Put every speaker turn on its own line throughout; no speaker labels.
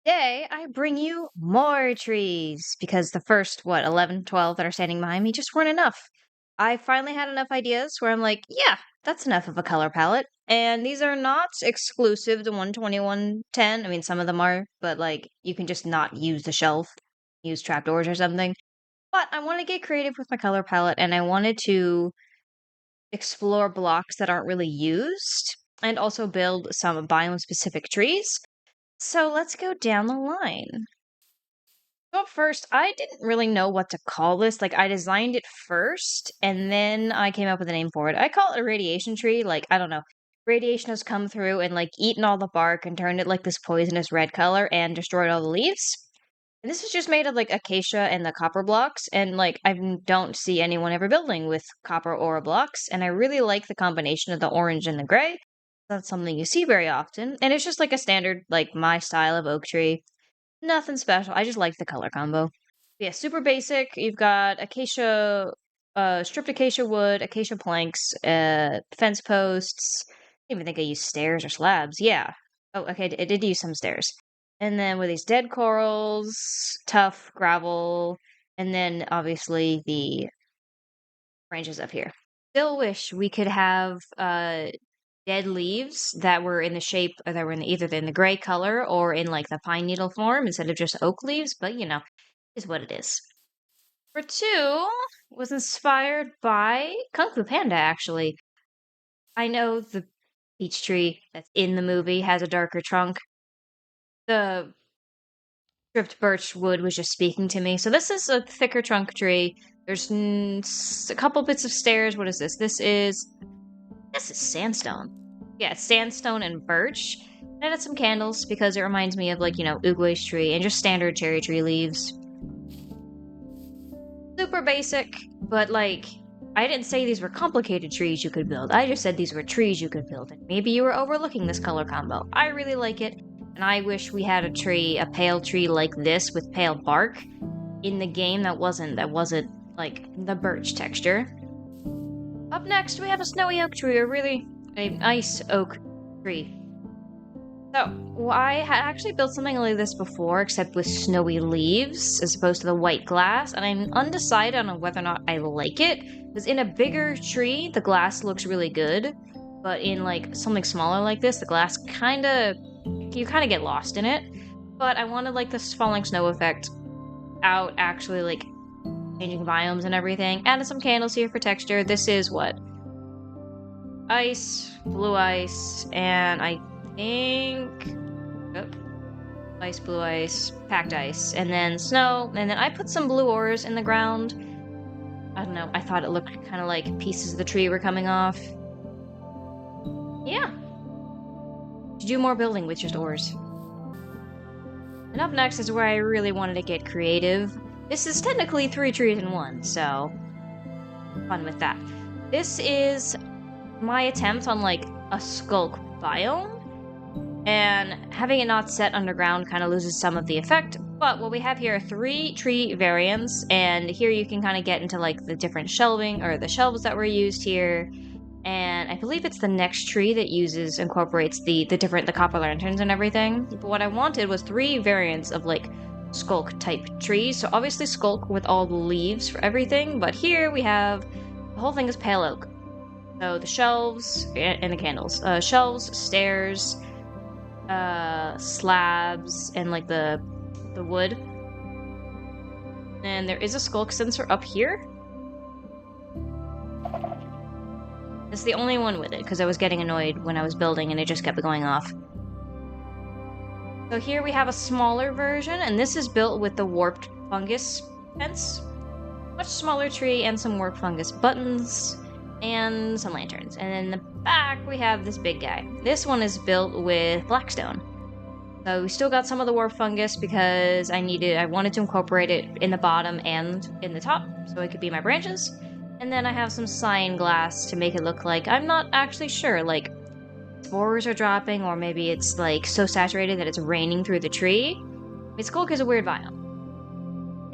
Today, I bring you more trees because the first, 11, 12 that are standing behind me just weren't enough. I finally had enough ideas where I'm like, yeah, that's enough of a color palette. And these are not exclusive to 12110. I mean, some of them are, but like, you can just not use the shelf, use trapdoors or something. But I want to get creative with my color palette and I wanted to explore blocks that aren't really used and also build some biome specific trees. So let's go down the line. So at first, I didn't really know what to call this. Like, I designed it first, and then I came up with a name for it. I call it a radiation tree. Like, I don't know. Radiation has come through and, like, eaten all the bark and turned it, like, this poisonous red color and destroyed all the leaves. And this is just made of, like, acacia and the copper blocks. And, like, don't see anyone ever building with copper ore blocks. And I really like the combination of the orange and the gray. That's something you see very often. And it's just, like, a standard, like, my style of oak tree. Nothing special. I just like the color combo. Yeah, super basic. You've got acacia, stripped acacia wood, acacia planks, fence posts. I didn't even think I used stairs or slabs. Yeah. Oh, okay. I did use some stairs. And then with these dead corals, tough gravel, and then obviously the branches up here. Still wish we could have dead leaves that were in the shape or that were in either in the gray color or in like the pine needle form instead of just oak leaves, but is what it is. Number two was inspired by Kung Fu Panda, actually. I know the peach tree that's in the movie has a darker trunk. The stripped birch wood was just speaking to me. So this is a thicker trunk tree. There's a couple bits of stairs. What is this? This is sandstone. Yeah, it's sandstone and birch. I added some candles because it reminds me of Uguay's tree and just standard cherry tree leaves. Super basic, but I didn't say these were complicated trees you could build. I just said these were trees you could build. And maybe you were overlooking this color combo. I really like it, and I wish we had a pale tree like this with pale bark in the game that wasn't like the birch texture. Up next, we have a snowy oak tree, an ice oak tree. So, I had actually built something like this before, except with snowy leaves, as opposed to the white glass, and I'm undecided on whether or not I like it, because in a bigger tree, the glass looks really good, but in, something smaller like this, the glass you kinda get lost in it, but I wanted, this falling snow effect out, actually, changing biomes and everything. Added some candles here for texture. This is what? Ice, blue ice, and I think ice, blue ice, packed ice, and then snow, and then I put some blue ores in the ground. I don't know, I thought it looked kind of like pieces of the tree were coming off. Yeah. To do more building with just ores. And up next is where I really wanted to get creative. This is technically 3 trees in 1, so fun with that. This is my attempt on a skulk biome, and having it not set underground kind of loses some of the effect, but what we have here are 3 tree variants, and here you can kind of get into the different shelving, or the shelves that were used here, and I believe it's the next tree that incorporates the copper lanterns and everything, but what I wanted was 3 variants of skulk type trees, so obviously skulk with all the leaves for everything, but here we have, the whole thing is pale oak. So the shelves and the candles. Shelves, stairs, slabs, and the wood. And there is a skulk sensor up here. It's the only one with it, because I was getting annoyed when I was building and it just kept going off. So here we have a smaller version, and this is built with the warped fungus fence. Much smaller tree and some warped fungus buttons. And some lanterns. And in the back, we have this big guy. This one is built with blackstone. So we still got some of the warp fungus because I wanted to incorporate it in the bottom and in the top, so it could be my branches. And then I have some cyan glass to make it look like, I'm not actually sure, spores are dropping, or maybe it's so saturated that it's raining through the tree. Skulk is a weird biome.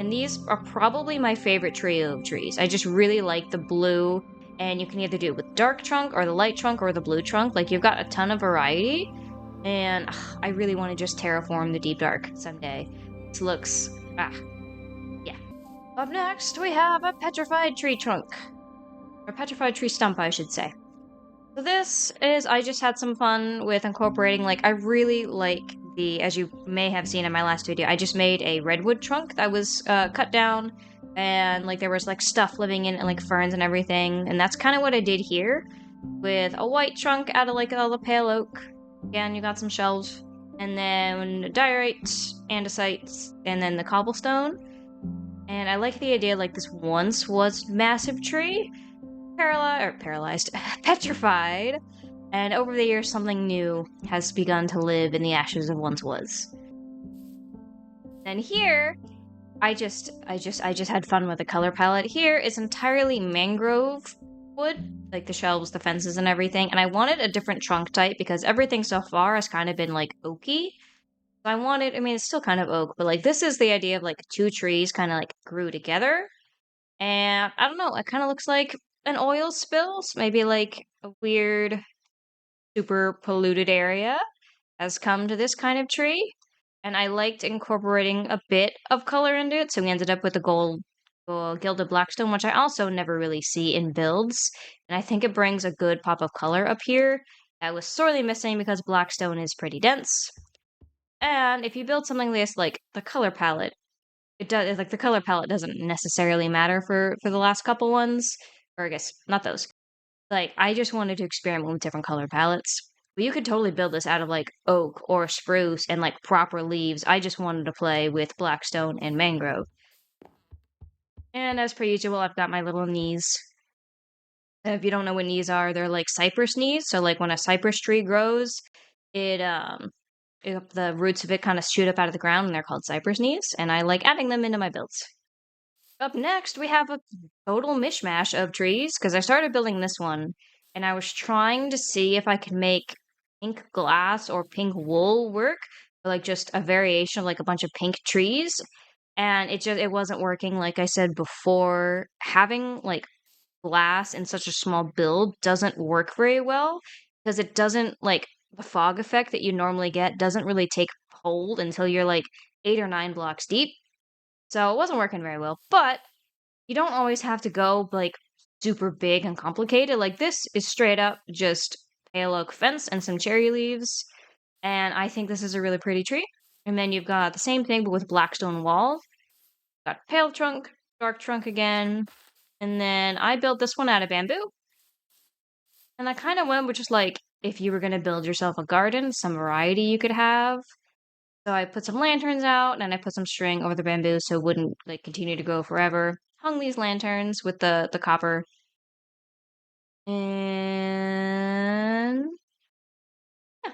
And these are probably my favorite trio of trees. I just really like the blue, and you can either do it with dark trunk or the light trunk or the blue trunk. You've got a ton of variety. And I really want to just terraform the deep dark someday. This looks, yeah. Up next, we have a petrified tree trunk. Or petrified tree stump, I should say. So this is, I just had some fun with incorporating, like, I really like as you may have seen in my last video, I just made a redwood trunk that was cut down, and, like, there was, like, stuff living in it, and, like, ferns and everything, and that's kind of what I did here, with a white trunk out of, like, all the pale oak. Again, you got some shelves, and then diorite, andesite, and then the cobblestone. And I like the idea, like, this once was massive tree, paralyzed, petrified, and over the years something new has begun to live in the ashes of once was. And here, I just had fun with the color palette. Here is entirely mangrove wood, like the shelves, the fences, and everything. And I wanted a different trunk type because everything so far has kind of been like oaky. So I mean, it's still kind of oak, but like this is the idea of like two trees kind of like grew together. And I don't know, it kind of looks like an oil spill. So maybe like a weird, super polluted area has come to this kind of tree. And I liked incorporating a bit of color into it. So we ended up with the gilded blackstone, which I also never really see in builds. And I think it brings a good pop of color up here that was sorely missing because blackstone is pretty dense. And if you build something this like the color palette, it does like the color palette doesn't necessarily matter for the last couple ones, or I guess not those. Like I just wanted to experiment with different color palettes. But you could totally build this out of like oak or spruce and like proper leaves. I just wanted to play with blackstone and mangrove. And as per usual, I've got my little knees. If you don't know what knees are, they're like cypress knees. So like when a cypress tree grows, it the roots of it kind of shoot up out of the ground and they're called cypress knees. And I like adding them into my builds. Up next, we have a total mishmash of trees because I started building this one and I was trying to see if I could make pink glass or pink wool work, or like just a variation of like a bunch of pink trees. And it wasn't working. Like I said before, having like glass in such a small build doesn't work very well because it doesn't like the fog effect that you normally get doesn't really take hold until you're like 8 or 9 blocks deep. So it wasn't working very well, but you don't always have to go like super big and complicated. Like this is straight up just pale oak fence and some cherry leaves. And I think this is a really pretty tree. And then you've got the same thing but with blackstone wall. Got pale trunk, dark trunk again. And then I built this one out of bamboo. And I kind of went with just like if you were going to build yourself a garden, some variety you could have. So I put some lanterns out and I put some string over the bamboo so it wouldn't like continue to grow forever. Hung these lanterns with the copper. And yeah,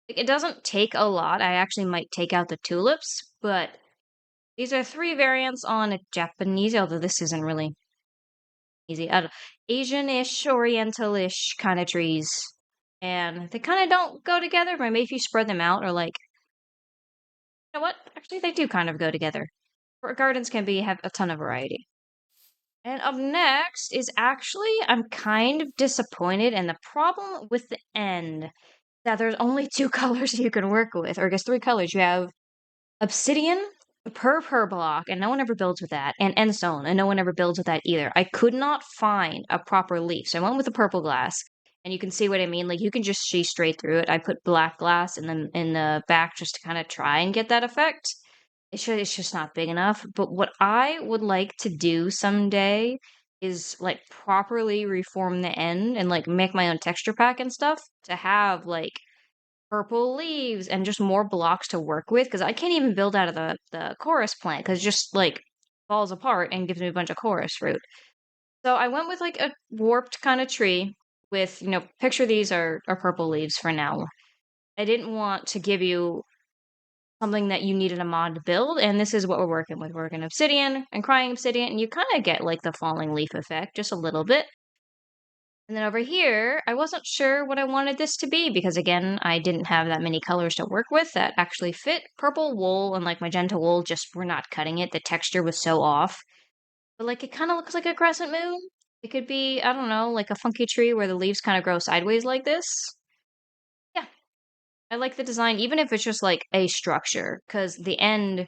it doesn't take a lot. I actually might take out the tulips, but these are 3 variants on a Japanese, although this isn't really easy. Asian-ish, Oriental-ish kind of trees. And they kind of don't go together, but maybe if you spread them out or like, you know what? Actually, they do kind of go together. Gardens can have a ton of variety. And up next is actually, I'm kind of disappointed, and the problem with the end that there's only 2 colors you can work with, or I guess 3 colors. You have obsidian per block, and no one ever builds with that, and endstone, and no one ever builds with that either. I could not find a proper leaf, so I went with the purple glass, and you can see what I mean. Like you can just see straight through it. I put black glass in the back just to kind of try and get that effect. It's just not big enough. But what I would like to do someday is like properly reform the end and like make my own texture pack and stuff to have like purple leaves and just more blocks to work with because I can't even build out of the chorus plant because it just like falls apart and gives me a bunch of chorus fruit. So I went with like a warped kind of tree with, picture these are purple leaves for now. I didn't want to give you something that you needed a mod to build, and this is what we're working with. We're working obsidian and crying obsidian, and you kind of get like the falling leaf effect just a little bit. And then over here, I wasn't sure what I wanted this to be because again, I didn't have that many colors to work with that actually fit. Purple wool and like magenta wool just were not cutting it. The texture was so off. But like it kind of looks like a crescent moon. It could be, I don't know, like a funky tree where the leaves kind of grow sideways like this. Yeah, I like the design, even if it's just like a structure, because the end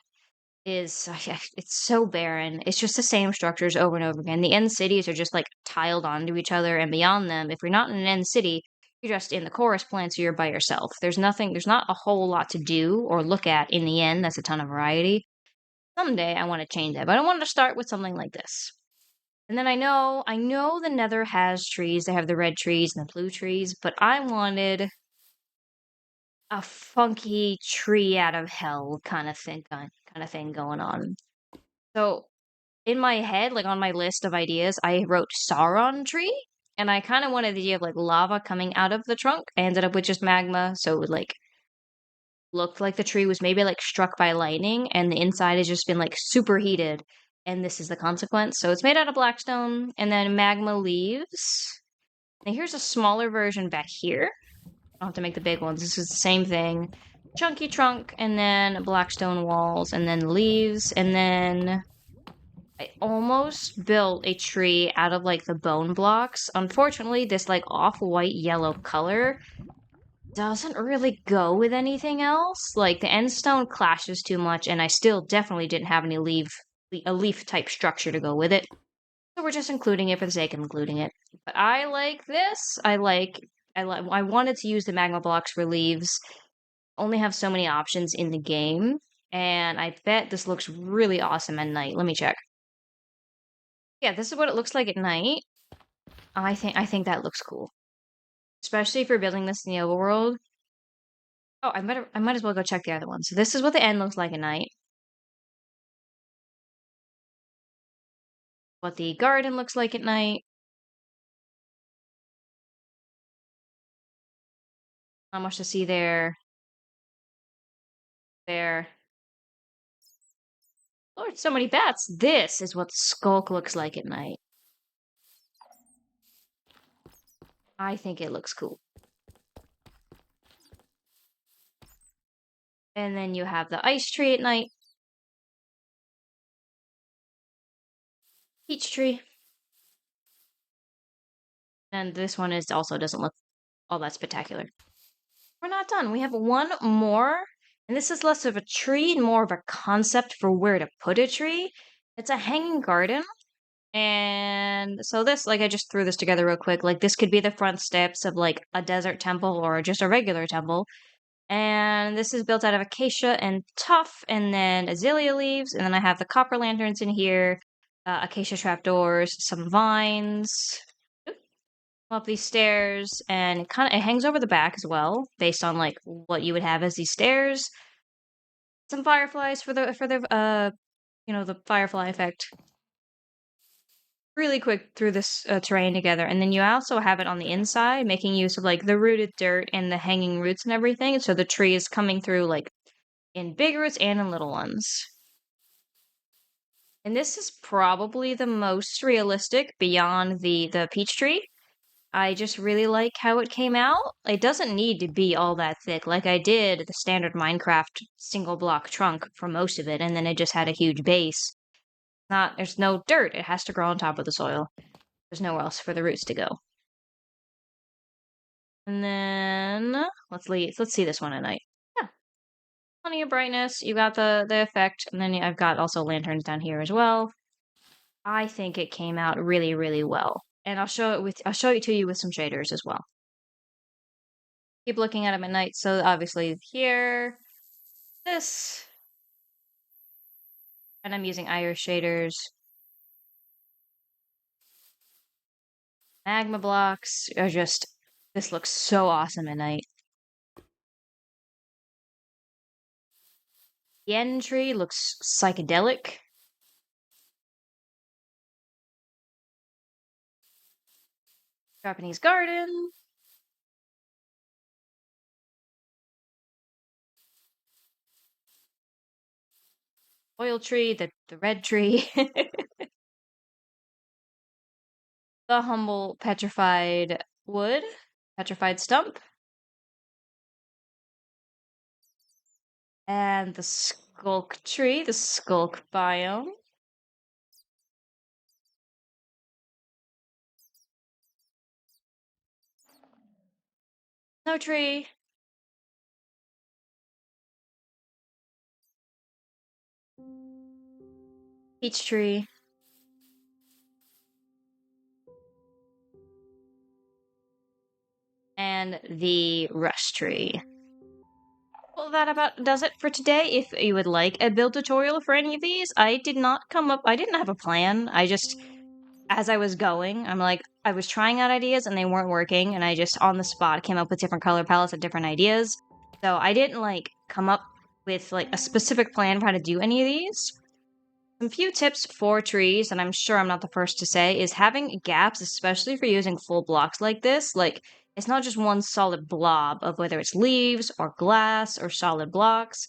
is it's so barren. It's just the same structures over and over again. The end cities are just like tiled onto each other, and beyond them, if you're not in an end city, you're just in the chorus plant, so you're by yourself. There's not a whole lot to do or look at in the end. That's a ton of variety. Someday I want to change that, but I wanted to start with something like this. And then I know the Nether has trees. They have the red trees and the blue trees, but I wanted a funky tree out of hell kind of thing going on. So in my head, like on my list of ideas, I wrote Sauron tree, and I kind of wanted the idea of like lava coming out of the trunk. I ended up with just magma, so it would like look like the tree was maybe like struck by lightning, and the inside has just been like superheated, and this is the consequence. So it's made out of blackstone, and then magma leaves. And here's a smaller version back here. I don't have to make the big ones. This is the same thing. Chunky trunk, and then blackstone walls, and then leaves, and then I almost built a tree out of like the bone blocks. Unfortunately, this like off-white yellow color doesn't really go with anything else. Like the end stone clashes too much, and I still definitely didn't have any a leaf type structure to go with it. So we're just including it for the sake of including it. But I like this. I wanted to use the magma blocks for leaves. Only have so many options in the game, and I bet this looks really awesome at night. Let me check. Yeah, this is what it looks like at night. I think that looks cool, especially if you're building this in the overworld. Oh, I might as well go check the other one. So this is what the end looks like at night. What the garden looks like at night. Not much to see there. There. Lord, so many bats. This is what the Skulk looks like at night. I think it looks cool. And then you have the ice tree at night. Peach tree. And this one is also doesn't look all that spectacular. We're not done. We have one more, and this is less of a tree and more of a concept for where to put a tree. It's a hanging garden. And so this, like, I just threw this together real quick. Like, this could be the front steps of like a desert temple or just a regular temple. And this is built out of acacia and tuff, and then azalea leaves. And then I have the copper lanterns in here, acacia trapdoors, some vines. Up these stairs, and it hangs over the back as well, based on like what you would have as these stairs. Some fireflies for the the firefly effect. Really quick through this terrain together, and then you also have it on the inside, making use of like the rooted dirt and the hanging roots and everything. So the tree is coming through like in big roots and in little ones. And this is probably the most realistic beyond the peach tree. I just really like how it came out. It doesn't need to be all that thick. Like I did the standard Minecraft single block trunk for most of it, and then it just had a huge base. There's no dirt. It has to grow on top of the soil. There's nowhere else for the roots to go. And then let's see this one at night. Yeah, plenty of brightness. You got the effect, and then I've got also lanterns down here as well. I think it came out really, really well. And I'll show it to you with some shaders as well. Keep looking at them at night. So obviously here, this, and I'm using iris shaders. Magma blocks are just, this looks so awesome at night. The end tree looks psychedelic. Japanese garden. Oil tree, the red tree. The humble petrified wood. Petrified stump. And the skulk tree, the skulk biome. Snow tree. Peach tree. And the rush tree. Well, that about does it for today. If you would like a build tutorial for any of these, I didn't have a plan. As I was going, I was trying out ideas and they weren't working, and I just on the spot came up with different color palettes and different ideas. So I didn't come up with a specific plan for how to do any of these. Some few tips for trees, and I'm sure I'm not the first to say, is having gaps, especially for using full blocks like this. It's not just one solid blob of whether it's leaves or glass or solid blocks.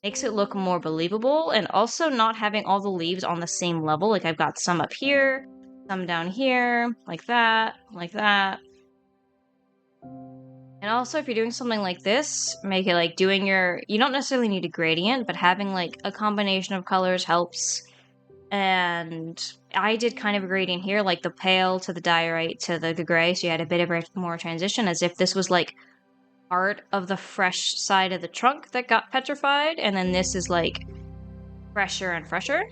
Makes it look more believable, and also not having all the leaves on the same level. Like I've got some up here, some down here, like that, like that. And also, if you're doing something like this, make it you don't necessarily need a gradient, but having a combination of colors helps. And I did kind of a gradient here, like the pale to the diorite to the gray, so you had a bit of a more transition, as if this was part of the fresh side of the trunk that got petrified, and then this is fresher and fresher.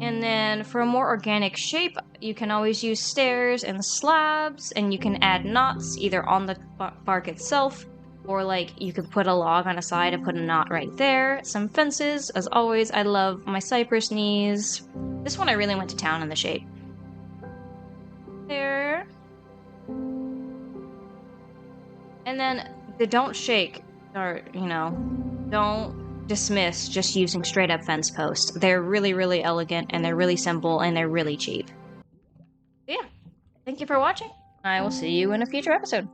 And then for a more organic shape, you can always use stairs and slabs, and you can add knots either on the bark itself, or you could put a log on a side and put a knot right there. Some fences, as always, I love my cypress knees. This one I really went to town on the shape. There. And then the don't shake, or, don't dismiss just using straight up fence posts. They're really, really elegant, and they're really simple, and they're really cheap. Yeah. Thank you for watching. I will see you in a future episode.